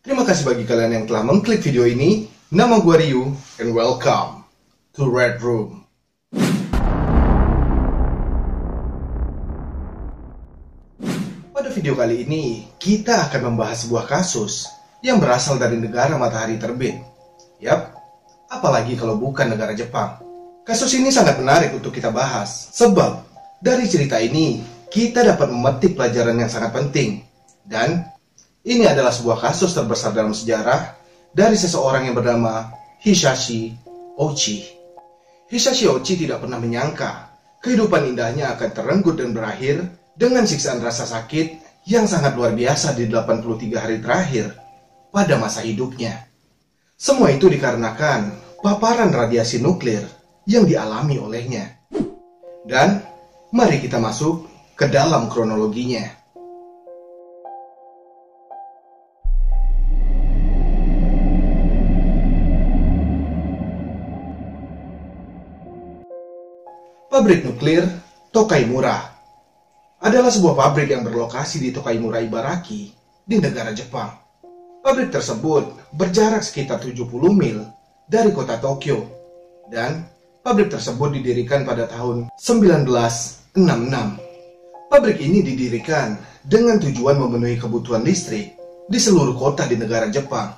Terima kasih bagi kalian yang telah mengklik video ini. Nama gue Ryu, and welcome to Red Room. Pada video kali ini, kita akan membahas sebuah kasus yang berasal dari negara matahari terbit. Yap, apalagi kalau bukan negara Jepang. Kasus ini sangat menarik untuk kita bahas, sebab dari cerita ini, kita dapat memetik pelajaran yang sangat penting. Dan ini adalah sebuah kasus terbesar dalam sejarah dari seseorang yang bernama Hisashi Ouchi. Hisashi Ouchi tidak pernah menyangka kehidupan indahnya akan terenggut dan berakhir dengan siksaan rasa sakit yang sangat luar biasa di 83 hari terakhir pada masa hidupnya. Semua itu dikarenakan paparan radiasi nuklir yang dialami olehnya. Dan mari kita masuk ke dalam kronologinya. Pabrik nuklir Tokaimura adalah sebuah pabrik yang berlokasi di Tokaimura, Ibaraki, di negara Jepang. Pabrik tersebut berjarak sekitar 70 mil dari kota Tokyo, dan pabrik tersebut didirikan pada tahun 1966. Pabrik ini didirikan dengan tujuan memenuhi kebutuhan listrik di seluruh kota di negara Jepang,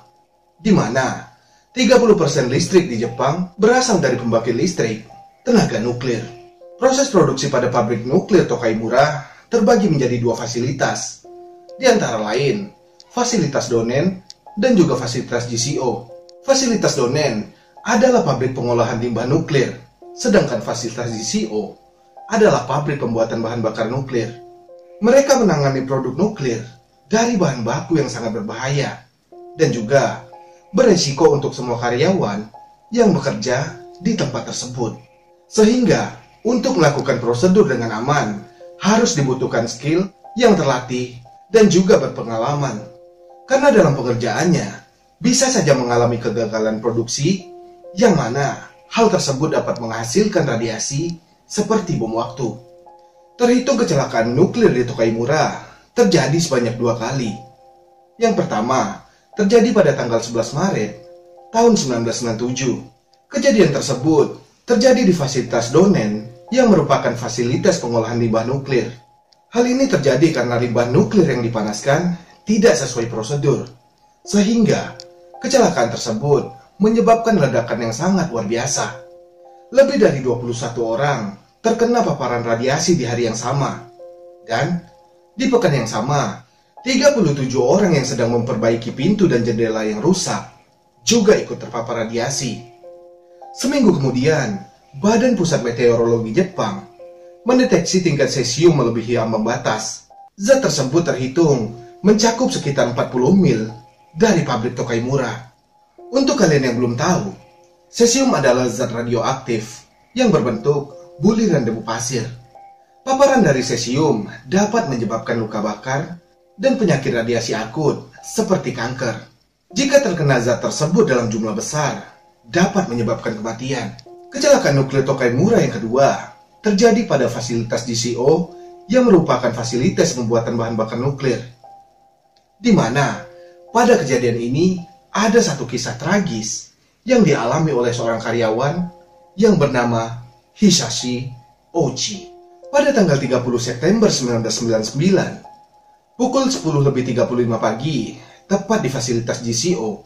di mana 30% listrik di Jepang berasal dari pembangkit listrik tenaga nuklir. Proses produksi pada pabrik nuklir Tokaimura terbagi menjadi dua fasilitas, di antara lain fasilitas Donen dan juga fasilitas GCO. Fasilitas Donen adalah pabrik pengolahan limbah nuklir, sedangkan fasilitas GCO adalah pabrik pembuatan bahan bakar nuklir. Mereka menangani produk nuklir dari bahan baku yang sangat berbahaya dan juga beresiko untuk semua karyawan yang bekerja di tempat tersebut. Sehingga untuk melakukan prosedur dengan aman, harus dibutuhkan skill yang terlatih dan juga berpengalaman. Karena dalam pekerjaannya, bisa saja mengalami kegagalan produksi, yang mana hal tersebut dapat menghasilkan radiasi seperti bom waktu. Terhitung kecelakaan nuklir di Tokaimura terjadi sebanyak 2 kali. Yang pertama, terjadi pada tanggal 11 Maret tahun 1997. Kejadian tersebut terjadi di fasilitas Donen yang merupakan fasilitas pengolahan limbah nuklir. Hal ini terjadi karena limbah nuklir yang dipanaskan tidak sesuai prosedur, sehingga kecelakaan tersebut menyebabkan ledakan yang sangat luar biasa. Lebih dari 21 orang terkena paparan radiasi di hari yang sama, dan di pekan yang sama, 37 orang yang sedang memperbaiki pintu dan jendela yang rusak juga ikut terpapar radiasi. Seminggu kemudian, Badan Pusat Meteorologi Jepang mendeteksi tingkat cesium melebihi ambang batas. Zat tersebut terhitung mencakup sekitar 40 mil dari pabrik Tokaimura. Untuk kalian yang belum tahu, cesium adalah zat radioaktif yang berbentuk buliran debu pasir. Paparan dari cesium dapat menyebabkan luka bakar dan penyakit radiasi akut seperti kanker. Jika terkena zat tersebut dalam jumlah besar, dapat menyebabkan kematian. Kecelakaan nuklir Tokaimura yang kedua terjadi pada fasilitas GCO yang merupakan fasilitas pembuatan bahan bakar nuklir. Di mana pada kejadian ini ada satu kisah tragis yang dialami oleh seorang karyawan yang bernama Hisashi Ouchi. Pada tanggal 30 September 1999, pukul 10.35 pagi, tepat di fasilitas GCO,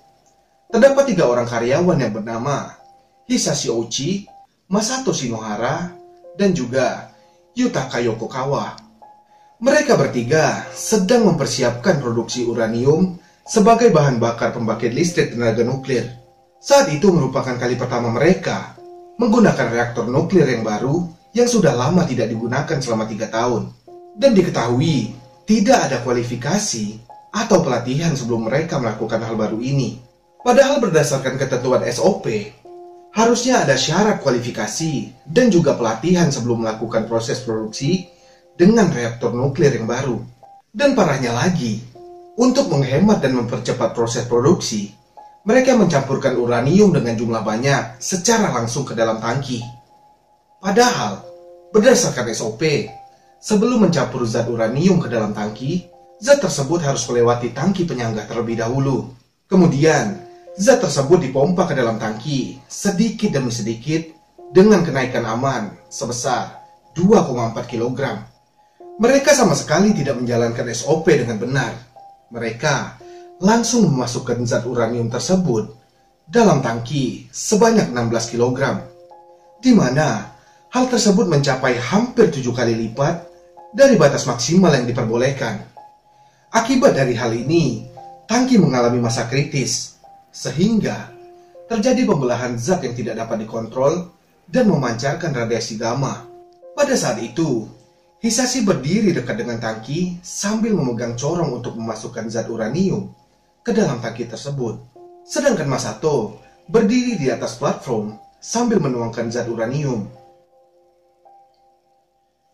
terdapat 3 orang karyawan yang bernama Hisashi Ouchi, Masato Shinohara, dan juga Yutaka Yokokawa. Mereka bertiga sedang mempersiapkan produksi uranium sebagai bahan bakar pembangkit listrik tenaga nuklir. Saat itu merupakan kali pertama mereka menggunakan reaktor nuklir yang baru yang sudah lama tidak digunakan selama 3 tahun. Dan diketahui tidak ada kualifikasi atau pelatihan sebelum mereka melakukan hal baru ini. Padahal berdasarkan ketentuan SOP, harusnya ada syarat kualifikasi dan juga pelatihan sebelum melakukan proses produksi dengan reaktor nuklir yang baru. Dan parahnya lagi, untuk menghemat dan mempercepat proses produksi, mereka mencampurkan uranium dengan jumlah banyak secara langsung ke dalam tangki. Padahal, berdasarkan SOP, sebelum mencampur zat uranium ke dalam tangki, zat tersebut harus melewati tangki penyangga terlebih dahulu. Kemudian, zat tersebut dipompa ke dalam tangki sedikit demi sedikit dengan kenaikan aman sebesar 2,4 kg. Mereka sama sekali tidak menjalankan SOP dengan benar. Mereka langsung memasukkan zat uranium tersebut dalam tangki sebanyak 16 kg, di mana hal tersebut mencapai hampir 7 kali lipat dari batas maksimal yang diperbolehkan. Akibat dari hal ini, tangki mengalami masa kritis, sehingga terjadi pembelahan zat yang tidak dapat dikontrol dan memancarkan radiasi gamma. Pada saat itu, Hisashi berdiri dekat dengan tangki sambil memegang corong untuk memasukkan zat uranium ke dalam tangki tersebut. Sedangkan Masato berdiri di atas platform sambil menuangkan zat uranium.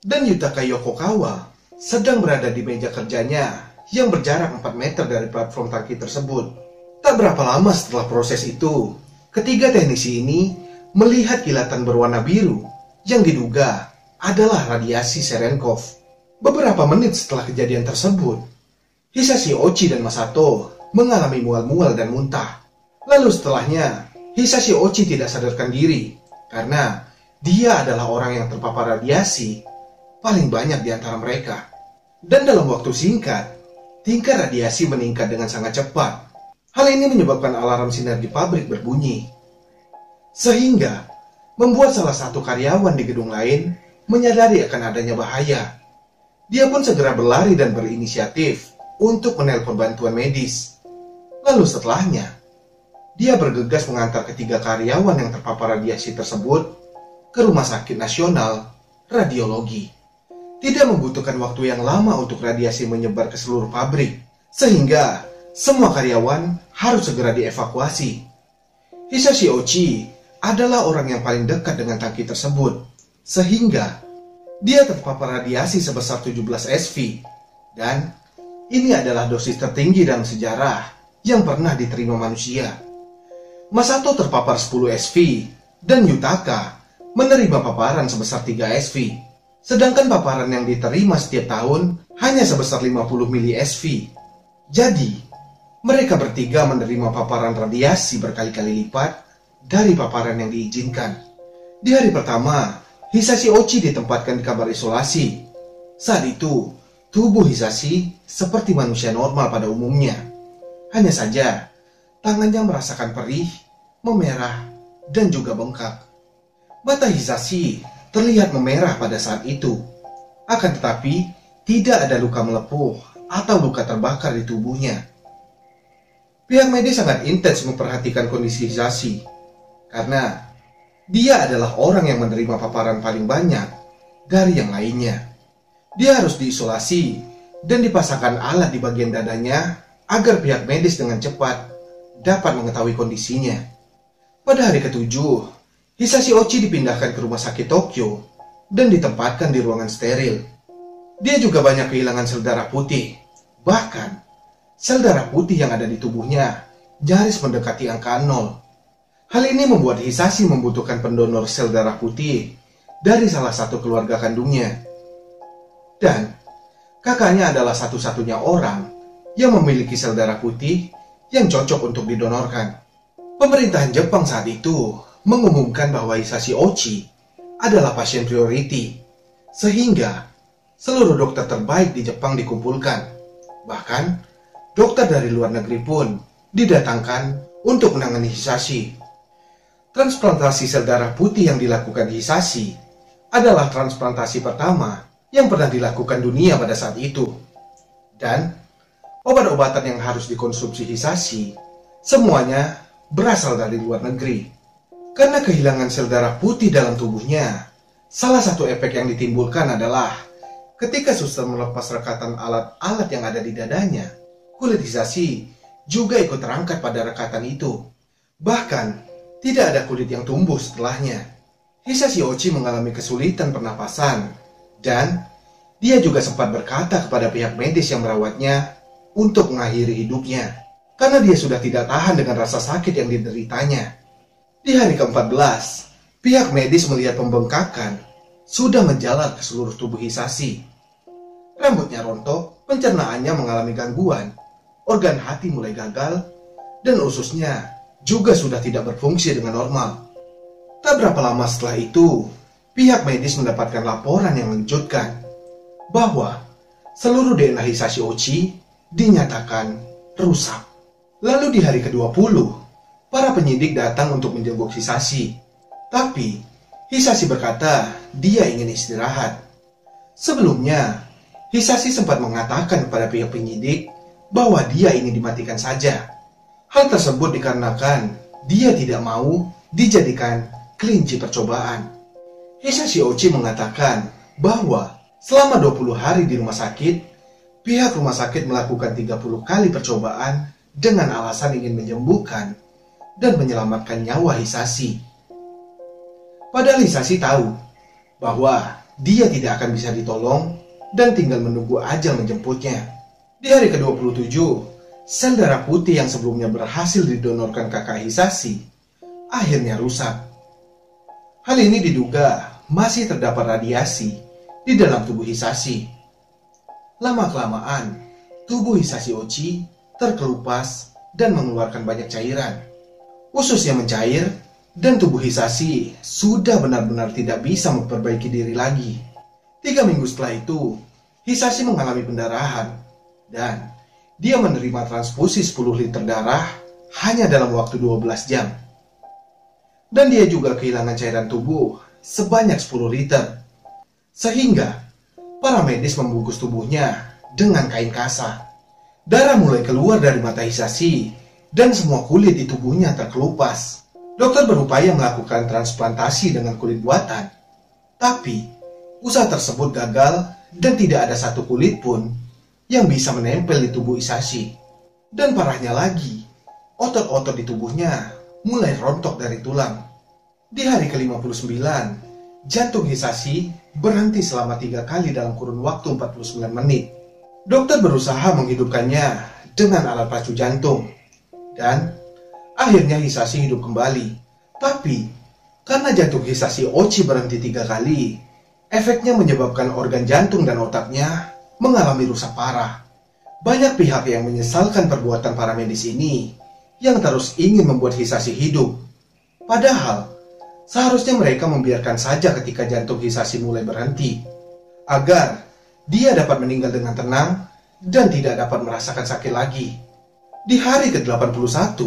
Dan Yutaka Yokokawa sedang berada di meja kerjanya yang berjarak 4 meter dari platform tangki tersebut. Tak berapa lama setelah proses itu, ketiga teknisi ini melihat kilatan berwarna biru yang diduga adalah radiasi Cherenkov. Beberapa menit setelah kejadian tersebut, Hisashi Ochi dan Masato mengalami mual-mual dan muntah. Lalu setelahnya, Hisashi Ochi tidak sadarkan diri karena dia adalah orang yang terpapar radiasi paling banyak di antara mereka. Dan dalam waktu singkat, tingkat radiasi meningkat dengan sangat cepat. Hal ini menyebabkan alarm sinar di pabrik berbunyi, sehingga membuat salah satu karyawan di gedung lain menyadari akan adanya bahaya. Dia pun segera berlari dan berinisiatif untuk menelpon bantuan medis. Lalu setelahnya, dia bergegas mengantar ketiga karyawan yang terpapar radiasi tersebut ke Rumah Sakit Nasional Radiologi. Tidak membutuhkan waktu yang lama untuk radiasi menyebar ke seluruh pabrik, sehingga semua karyawan harus segera dievakuasi. Hisashi Ochi adalah orang yang paling dekat dengan tangki tersebut, sehingga dia terpapar radiasi sebesar 17 SV, dan ini adalah dosis tertinggi dalam sejarah yang pernah diterima manusia. Masato terpapar 10 SV, dan Yutaka menerima paparan sebesar 3 SV. Sedangkan paparan yang diterima setiap tahun hanya sebesar 50 mili SV. Jadi, mereka bertiga menerima paparan radiasi berkali-kali lipat dari paparan yang diizinkan. Di hari pertama, Hisashi Ochi ditempatkan di kamar isolasi. Saat itu, tubuh Hisashi seperti manusia normal pada umumnya. Hanya saja, tangannya merasakan perih, memerah, dan juga bengkak. Mata Hisashi terlihat memerah pada saat itu. Akan tetapi, tidak ada luka melepuh atau luka terbakar di tubuhnya. Pihak medis sangat intens memperhatikan kondisi Hisashi, karena dia adalah orang yang menerima paparan paling banyak dari yang lainnya. Dia harus diisolasi dan dipasangkan alat di bagian dadanya agar pihak medis dengan cepat dapat mengetahui kondisinya. Pada hari ketujuh, Hisashi Ochi dipindahkan ke rumah sakit Tokyo dan ditempatkan di ruangan steril. Dia juga banyak kehilangan sel darah putih. Bahkan, sel darah putih yang ada di tubuhnya nyaris mendekati angka 0. Hal ini membuat Hisashi membutuhkan pendonor sel darah putih dari salah satu keluarga kandungnya. Dan, kakaknya adalah satu-satunya orang yang memiliki sel darah putih yang cocok untuk didonorkan. Pemerintahan Jepang saat itu mengumumkan bahwa Hisashi Ochi adalah pasien priority, sehingga seluruh dokter terbaik di Jepang dikumpulkan. Bahkan, dokter dari luar negeri pun didatangkan untuk menangani Hisashi. Transplantasi sel darah putih yang dilakukan Hisashi adalah transplantasi pertama yang pernah dilakukan dunia pada saat itu. Dan obat-obatan yang harus dikonsumsi Hisashi semuanya berasal dari luar negeri. Karena kehilangan sel darah putih dalam tubuhnya, salah satu efek yang ditimbulkan adalah ketika suster melepas rekatan alat-alat yang ada di dadanya, kulit Hisashi juga ikut terangkat pada rekatan itu. Bahkan, tidak ada kulit yang tumbuh setelahnya. Hisashi Ochi mengalami kesulitan pernapasan, dan dia juga sempat berkata kepada pihak medis yang merawatnya untuk mengakhiri hidupnya, karena dia sudah tidak tahan dengan rasa sakit yang dideritanya. Di hari ke-14, pihak medis melihat pembengkakan sudah menjalar ke seluruh tubuh Hisashi. Rambutnya rontok, pencernaannya mengalami gangguan, organ hati mulai gagal, dan ususnya juga sudah tidak berfungsi dengan normal. Tak berapa lama setelah itu, pihak medis mendapatkan laporan yang mengejutkan bahwa seluruh DNA Hisashi Ochi dinyatakan rusak. Lalu di hari ke-20, para penyidik datang untuk menjenguk Hisashi. Tapi Hisashi berkata dia ingin istirahat. Sebelumnya, Hisashi sempat mengatakan kepada pihak penyidik bahwa dia ingin dimatikan saja. Hal tersebut dikarenakan dia tidak mau dijadikan kelinci percobaan. Hisashi Ochi mengatakan bahwa selama 20 hari di rumah sakit, pihak rumah sakit melakukan 30 kali percobaan dengan alasan ingin menyembuhkan dan menyelamatkan nyawa Hisashi. Padahal Hisashi tahu bahwa dia tidak akan bisa ditolong dan tinggal menunggu ajal menjemputnya. Di hari ke-27, sel darah putih yang sebelumnya berhasil didonorkan kakak Hisashi akhirnya rusak. Hal ini diduga masih terdapat radiasi di dalam tubuh Hisashi. Lama-kelamaan, tubuh Hisashi Ochi terkelupas dan mengeluarkan banyak cairan. Ususnya mencair dan tubuh Hisashi sudah benar-benar tidak bisa memperbaiki diri lagi. 3 minggu setelah itu, Hisashi mengalami pendarahan dan dia menerima transfusi 10 liter darah hanya dalam waktu 12 jam. Dan dia juga kehilangan cairan tubuh sebanyak 10 liter. Sehingga para medis membungkus tubuhnya dengan kain kasa. Darah mulai keluar dari mata Hisashi dan semua kulit di tubuhnya terkelupas. Dokter berupaya melakukan transplantasi dengan kulit buatan. Tapi usaha tersebut gagal dan tidak ada satu kulit pun yang bisa menempel di tubuh Hisashi. Dan parahnya lagi, otot-otot di tubuhnya mulai rontok dari tulang. Di hari ke-59, jantung Hisashi berhenti selama 3 kali dalam kurun waktu 49 menit. Dokter berusaha menghidupkannya dengan alat pacu jantung. Dan akhirnya Hisashi hidup kembali. Tapi karena jantung Hisashi Ochi berhenti 3 kali, efeknya menyebabkan organ jantung dan otaknya mengalami rusak parah. Banyak pihak yang menyesalkan perbuatan para medis ini yang terus ingin membuat Hisashi hidup. Padahal seharusnya mereka membiarkan saja ketika jantung Hisashi mulai berhenti, agar dia dapat meninggal dengan tenang dan tidak dapat merasakan sakit lagi. Di hari ke-81,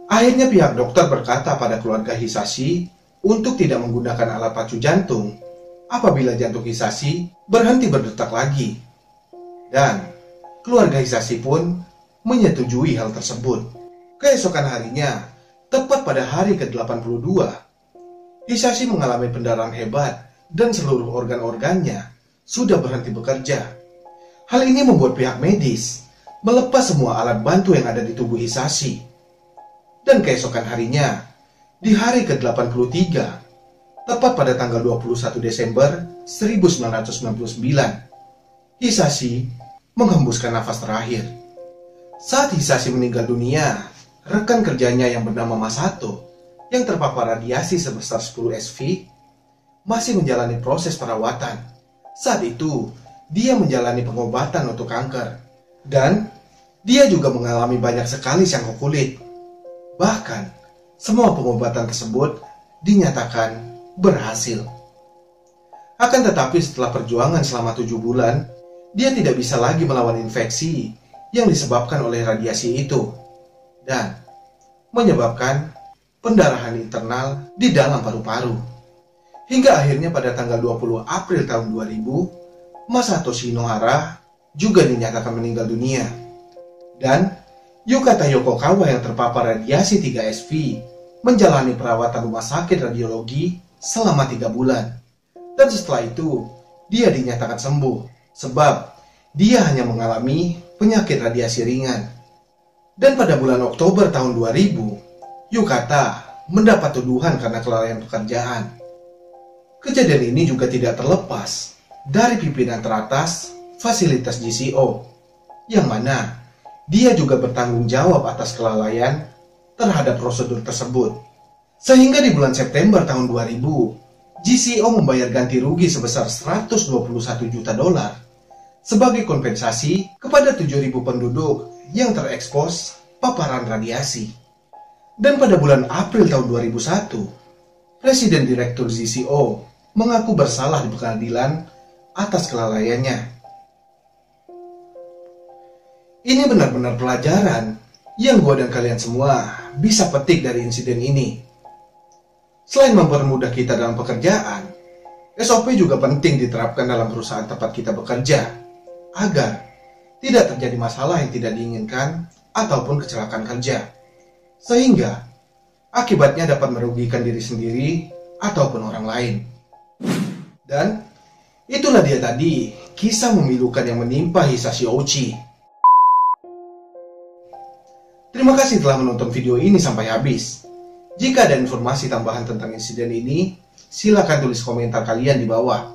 akhirnya pihak dokter berkata pada keluarga Hisashi untuk tidak menggunakan alat pacu jantung apabila jantung Hisashi berhenti berdetak lagi. Dan keluarga Hisashi pun menyetujui hal tersebut. Keesokan harinya, tepat pada hari ke-82, Hisashi mengalami pendarahan hebat dan seluruh organ-organnya sudah berhenti bekerja. Hal ini membuat pihak medis melepas semua alat bantu yang ada di tubuh Hisashi. Dan keesokan harinya, di hari ke-83, tepat pada tanggal 21 Desember 1999, Hisashi menghembuskan nafas terakhir. Saat Hisashi meninggal dunia, rekan kerjanya yang bernama Masato yang terpapar radiasi sebesar 10 SV masih menjalani proses perawatan. Saat itu, dia menjalani pengobatan untuk kanker. Dan dia juga mengalami banyak sekali siangkok kulit. Bahkan, semua pengobatan tersebut dinyatakan berhasil. Akan tetapi setelah perjuangan selama 7 bulan, dia tidak bisa lagi melawan infeksi yang disebabkan oleh radiasi itu. Dan menyebabkan pendarahan internal di dalam paru-paru. Hingga akhirnya pada tanggal 20 April tahun 2000, Masato Shinohara juga dinyatakan meninggal dunia. Dan Yukata Yokokawa yang terpapar radiasi 3 SV menjalani perawatan rumah sakit radiologi selama 3 bulan. Dan setelah itu, dia dinyatakan sembuh sebab dia hanya mengalami penyakit radiasi ringan. Dan pada bulan Oktober tahun 2000, Yukata mendapat tuduhan karena kelalaian pekerjaan. Kejadian ini juga tidak terlepas dari pimpinan teratas fasilitas GCO, yang mana dia juga bertanggung jawab atas kelalaian terhadap prosedur tersebut. Sehingga di bulan September tahun 2000, GCO membayar ganti rugi sebesar 121 juta dolar sebagai kompensasi kepada 7.000 penduduk yang terekspos paparan radiasi. Dan pada bulan April tahun 2001, Presiden Direktur ZCO mengaku bersalah di pengadilan atas kelalaiannya. Ini benar-benar pelajaran yang gue dan kalian semua bisa petik dari insiden ini. Selain mempermudah kita dalam pekerjaan, SOP juga penting diterapkan dalam perusahaan tempat kita bekerja, agar tidak terjadi masalah yang tidak diinginkan ataupun kecelakaan kerja, sehingga akibatnya dapat merugikan diri sendiri ataupun orang lain. Dan itulah dia tadi kisah memilukan yang menimpa Hisashi Ouchi. Terima kasih telah menonton video ini sampai habis. Jika ada informasi tambahan tentang insiden ini, silakan tulis komentar kalian di bawah.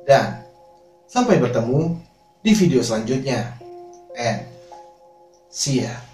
Dan sampai bertemu di video selanjutnya. And see ya.